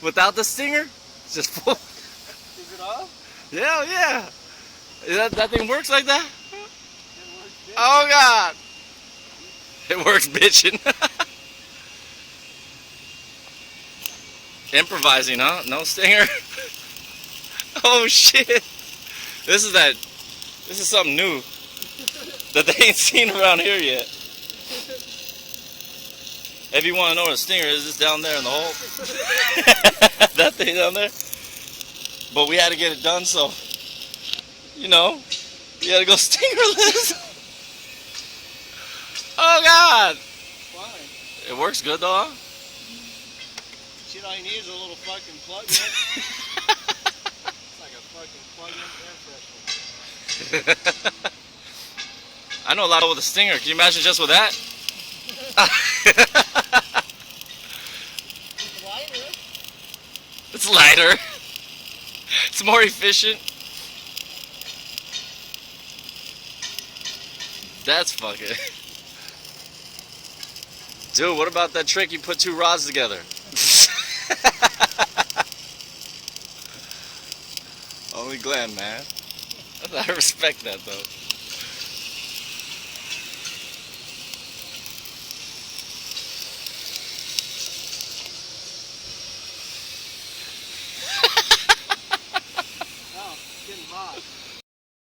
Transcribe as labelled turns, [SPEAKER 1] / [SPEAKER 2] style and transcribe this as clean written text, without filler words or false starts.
[SPEAKER 1] Without the stinger, it's just full.
[SPEAKER 2] Is it off?
[SPEAKER 1] Yeah, yeah. That thing works like that?
[SPEAKER 2] It works, bitch.
[SPEAKER 1] Oh God. It works bitching. Improvising, huh? No stinger. Oh shit. This is something new that they ain't seen around here yet. If you want to know where the stinger is, it's down there in the hole. That thing down there. But we had to get it done, so you know, you had to go stingerless. Oh God.
[SPEAKER 2] Fine.
[SPEAKER 1] It works good though, huh?
[SPEAKER 2] Shit, all you need is a little fucking plug in. It's like a fucking plug-in air freshener.
[SPEAKER 1] I know a lot with a stinger. Can you imagine just with that?
[SPEAKER 2] It's lighter.
[SPEAKER 1] It's lighter. It's more efficient. That's fucking. Dude, what about that trick you put two rods together? Only Glenn, man. I respect that though.